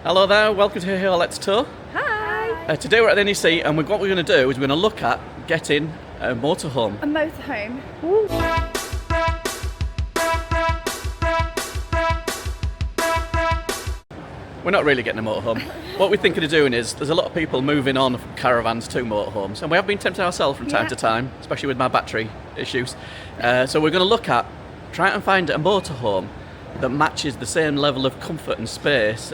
Hello there, welcome to Here Let's Tour. Hi! Today we're at the NEC and what we're going to do is we're going to look at getting a motorhome. A motorhome. We're not really getting a motorhome. What we're thinking of doing is, there's a lot of people moving on from caravans to motorhomes, and we have been tempted ourselves from time to time, especially with my battery issues. So we're going to look at trying to find a motorhome that matches the same level of comfort and space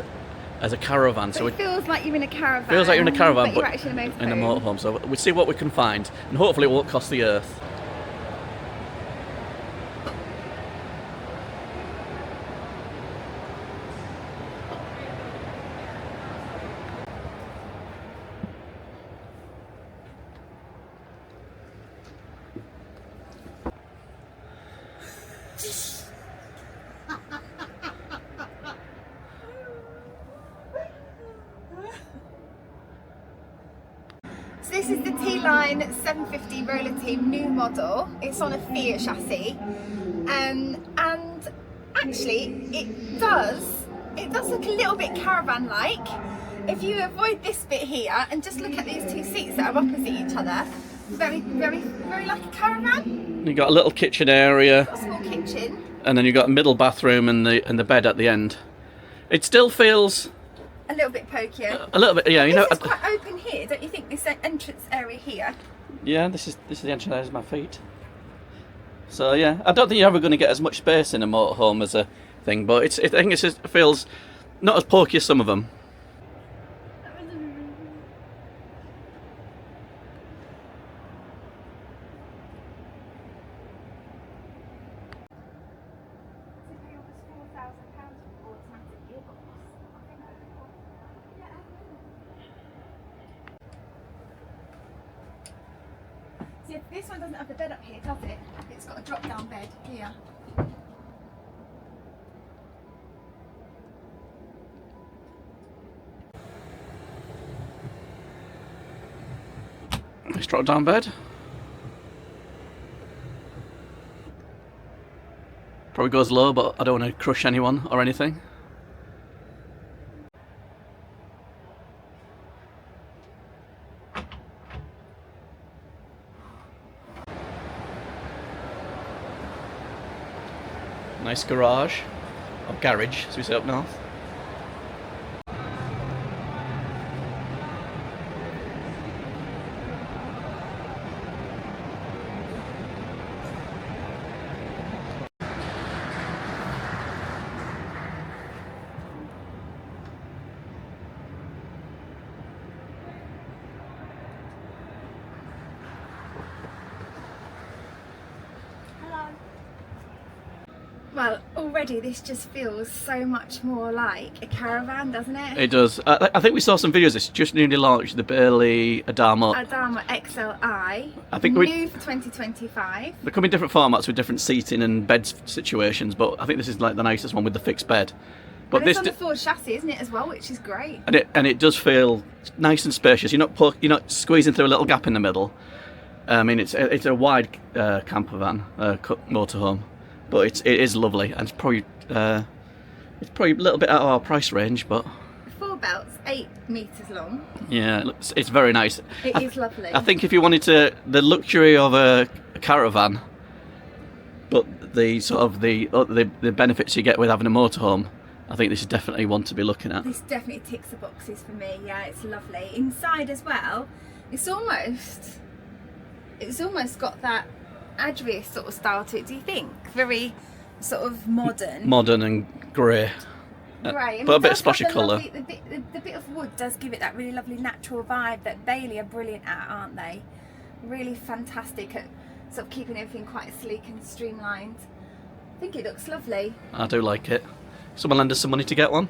as a caravan. So it feels like you're in a caravan. Feels like you're in a caravan, but you're actually in a motorhome. In a motorhome. So we'll see what we can find, and hopefully it won't cost the earth. So this is the T-Line 750 roller team new model. It's on a Fiat chassis, and actually it does look a little bit caravan-like. If you avoid this bit here and just look at these two seats that are opposite each other, very like a caravan. You've got a little kitchen area, Got a small kitchen, and then you've got a middle bathroom and the bed at the end. It still feels a little bit pokier. a little bit, yeah. You know, This is quite open here, don't you think? This entrance area here. yeah. This is the entrance. There's my feet. So yeah, I don't think you're ever going to get as much space in a motorhome as a thing, but I think it feels not as pokey as some of them. See, this one doesn't have the bed up here, does it? It's got a drop-down bed here. Nice drop down bed. Probably goes low, but I don't want to crush anyone or anything. Nice garage, or garage as we say up north. Well, already this just feels so much more like a caravan, doesn't it? It does. I think we saw some videos. It's just newly launched, the Burley Adamo. Adamo XLI. I think new for 2025. They come in different formats with different seating and bed situations, but I think this is like the nicest one with the fixed bed. But and it's on the Ford chassis, isn't it, as well, which is great. And it does feel nice and spacious. You're not squeezing through a little gap in the middle. I mean, it's a wide campervan motorhome, but it is lovely, and it's probably a little bit out of our price range, but the four belts 8 meters long. Yeah, it's very nice. It is lovely. I think if you wanted the luxury of a caravan, but the sort of the benefits you get with having a motorhome, I think this is definitely one to be looking at. This definitely ticks the boxes for me. Yeah, it's lovely. Inside as well, it's almost got that Adria sort of style to it. Do you think? Very sort of modern. Modern and grey. Grey, but a bit of splashy colour. The bit of wood does give it that really lovely natural vibe that Bailey are brilliant at, aren't they? Really fantastic at sort of keeping everything quite sleek and streamlined. I think it looks lovely. I do like it. Someone lend us some money to get one?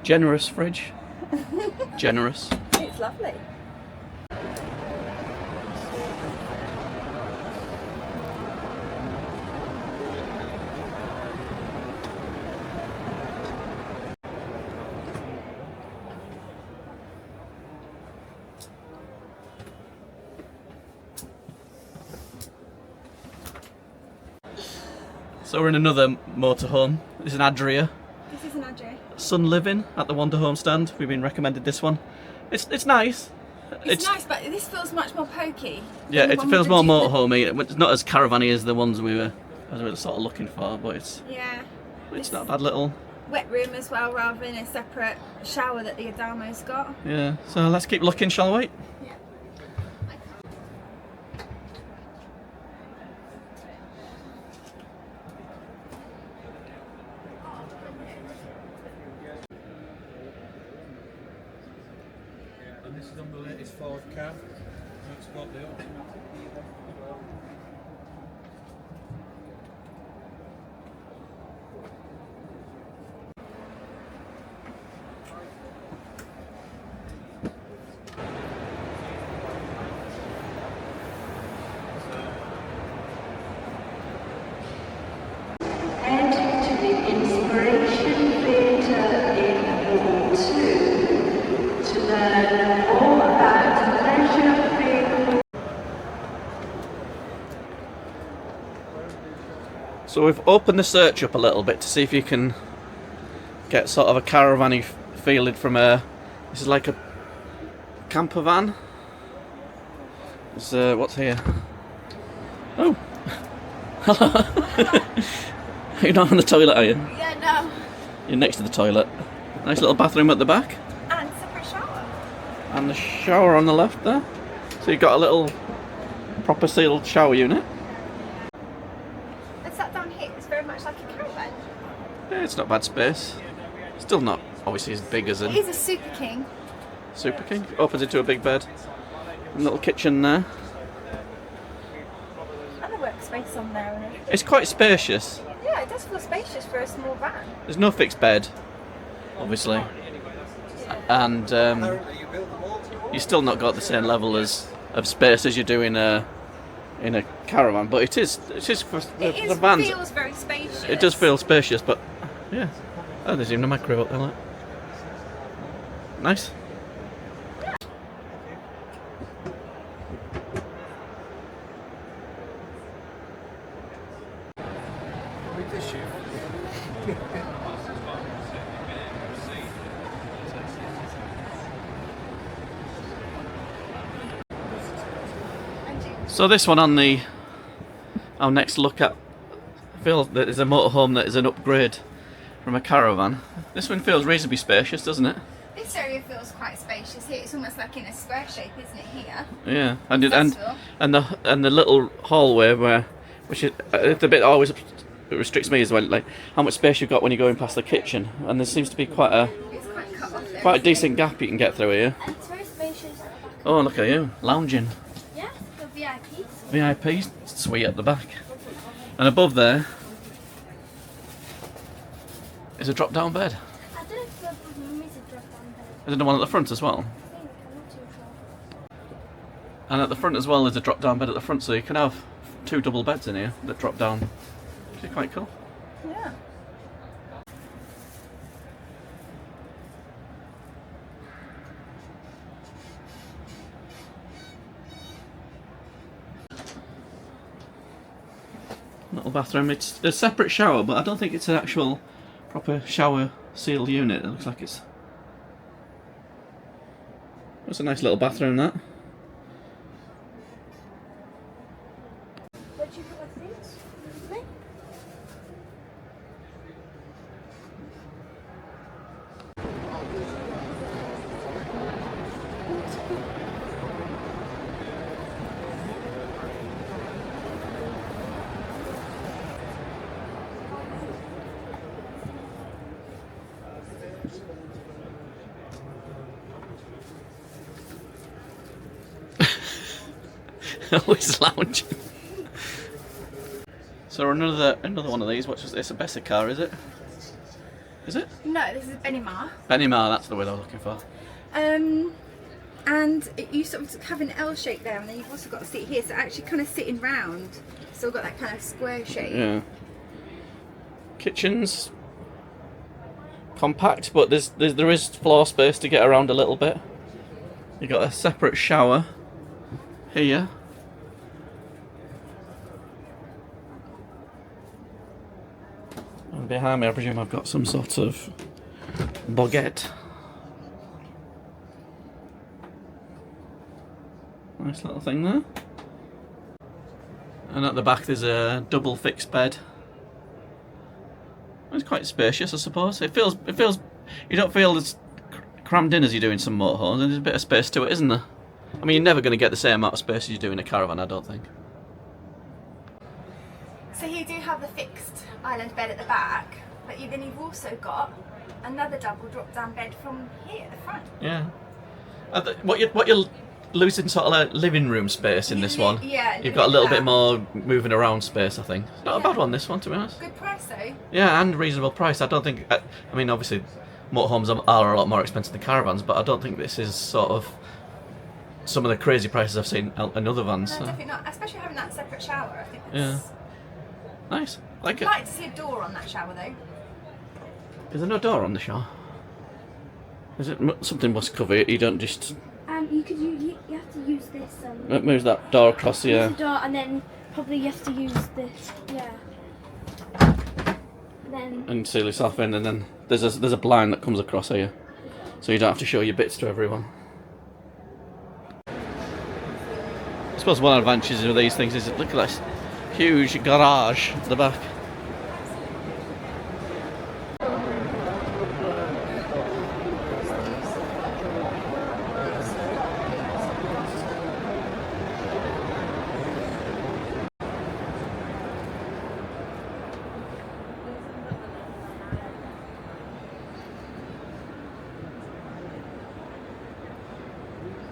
Generous fridge. Generous. It's lovely. So we're in another motorhome. This is an Adria This is an Adria. Sun Living at the Motorhome stand. We've been recommended this one. It's nice. It's nice, but this feels much more pokey. Yeah, than it the one feels with more the motorhomey. It's not as caravan-y as the ones we were sort of looking for, but it's not a bad little. Wet room as well, rather than a separate shower that the Adamo's got. Yeah. So let's keep looking, shall we? Yeah. And this is on the latest Ford cab. It's got the automatic gear. Head to the Inspiration Theatre in Hall 2 to learn more about leisure vehicles. So we've opened the search up a little bit to see if you can get sort of a caravan-y feeling from a. This is like a campervan. There's what's here? Oh, hello. You're not on the toilet, are you? Yeah, no. You're next to the toilet. Nice little bathroom at the back, And separate shower. and the shower on the left there. So you've got a little proper sealed shower unit. And sat down here, it's very much like a caravan. Yeah, it's not bad space. Still not obviously as big as It a is a Super King. Super King. Opens into a big bed. And little kitchen there. And a workspace on there. And It's quite spacious. yeah, it does feel spacious for a small van. There's no fixed bed, obviously, and you've still not got the same level of space as you do in a caravan. But it is for the vans. It feels very spacious. It does feel spacious, but yeah. Oh, there's even a microwave up there. Look. Nice. So this one on our next look at, I feel that is a motorhome that is an upgrade from a caravan. This one feels reasonably spacious, doesn't it? This area feels quite spacious here. It's almost like in a square shape, isn't it, here? Yeah, Does feel. and the little hallway which is the bit that always restricts me is when like how much space you've got when you're going past the kitchen, and there seems to be quite a It's quite cut off there. quite a decent gap you can get through here. And it's very spacious at the back. Oh, look at you lounging. Yeah, for VIPs. VIP suite at the back, and above there is a drop-down bed. I don't know if the room is a drop-down bed. Is there the one at the front as well? I think, I'm not too sure. And at the front as well, there's a drop-down bed at the front, so you can have 2 double beds in here that drop down. Which is quite cool. Yeah. Little bathroom. It's a separate shower, but I don't think it's an actual proper shower sealed unit. It looks like it's a nice little bathroom, that. What do you put things? Me? Always lounging. So another one of these. What's this? A Bessa car, is it? Is it? No, this is Benimar. Benimar, that's the word I was looking for. And you sort of have an L shape there, and then you've also got a seat here, so actually kind of sitting round, still got that kind of square shape. Yeah. Kitchen's compact, but there is floor space to get around a little bit. You got a separate shower here. And behind me, I presume I've got some sort of baguette. Nice little thing there. And at the back there's a double fixed bed. It's quite spacious, I suppose. It feels you don't feel as crammed in as you do in some motorhomes. There's a bit of space to it, isn't there? I mean, you're never going to get the same amount of space as you do in a caravan, I don't think. So you do have the fixed island bed at the back, but then you've also got another double drop down bed from here at the front. Yeah. What you're losing sort of like living room space in this one. Yeah. You've got a little bit more moving around space, I think. Not a bad one, this one, to be honest. Good price though. Yeah, and reasonable price. I don't think. I mean, obviously, motorhomes are a lot more expensive than caravans, but I don't think this is sort of some of the crazy prices I've seen in other vans. No, So. definitely not. Especially having that separate shower. I think Yeah. that's... Nice. Like I'd it. like to see a door on that shower though. Is there no door on the shower? Is it something must cover it? You don't just You have to use this. it moves that door across. Yeah. Use the door, and then probably you have to use this. Yeah. Then. And seal this off in, and then there's a blind that comes across here, so you don't have to show your bits to everyone. I suppose one of the advantages of these things is look at this huge garage at the back.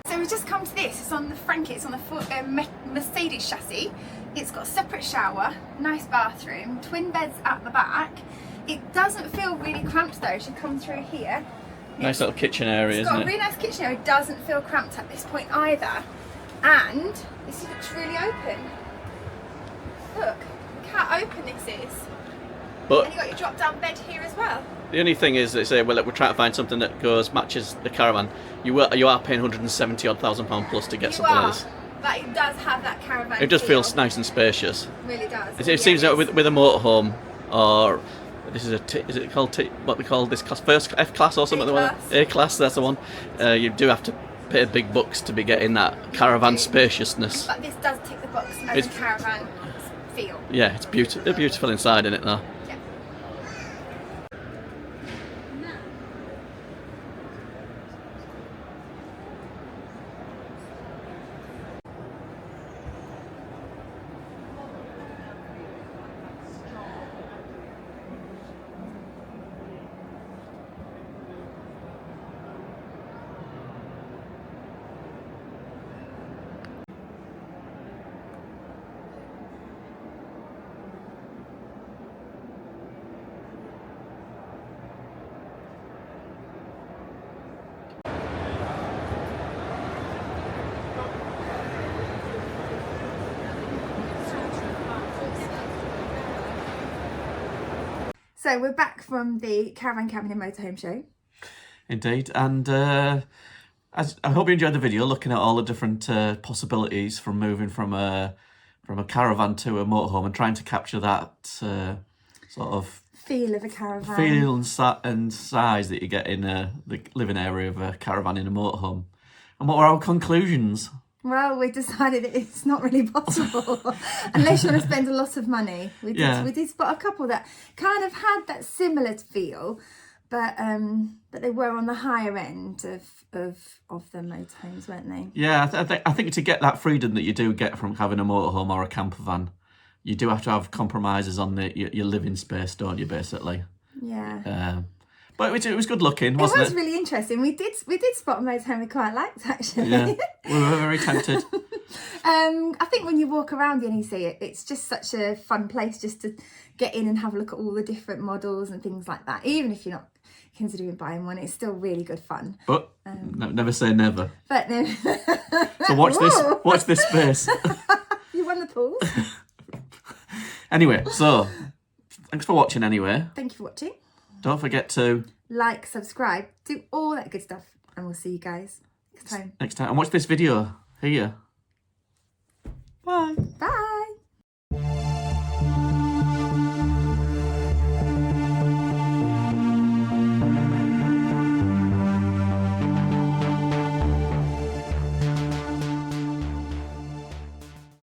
So we've just come to this. It's on the Frank. It's on the Mercedes chassis. It's got a separate shower, nice bathroom, twin beds at the back. It doesn't feel really cramped though. As you come through here, Nice little kitchen area, it's isn't got a it? really nice kitchen area. It doesn't feel cramped at this point either. And this looks really open. Look how open this is. But And you got your drop down bed here as well. the only thing is, they say, well, look, we're trying to find something that matches the caravan. You are paying £170,000 plus to get You something are, like this. but it does have that caravan. It does feel feel. nice and spacious. It really does. It seems that with a motorhome, or this is is it called what they call this class, first F class or something? A-class. A class, that's the one. You do have to pay big bucks to be getting that caravan spaciousness. But this does tick the box as It's- a caravan feel. Yeah, it's beautiful. They're beautiful inside, isn't it? Though. Yeah. So we're back from the Caravan Camping and Motorhome show. Indeed, and I hope you enjoyed the video, looking at all the different possibilities from moving from a caravan to a motorhome and trying to capture that sort of Feel of a caravan. feel and size that you get in the living area of a caravan in a motorhome. And what were our conclusions? Well, we decided that it's not really possible unless you want to spend a lot of money. We did spot a couple that kind of had that similar feel, but they were on the higher end of the motorhomes, weren't they? Yeah, I think to get that freedom that you do get from having a motorhome or a campervan, you do have to have compromises on your living space, don't you, basically? Yeah. But it was good looking, It wasn't was it? really interesting. We did spot a motorhome we quite liked, actually. Yeah, we were very tempted. I think when you walk around the NEC, it's just such a fun place just to get in and have a look at all the different models and things like that. Even if you're not considering buying one, it's still really good fun. But never say never. But no. So watch this space. You won the pool. Anyway, so thanks for watching anyway. Thank you for watching. Don't forget to Like, subscribe, do all that good stuff, and we'll see you guys next time. next time and watch this video here. Bye. Bye.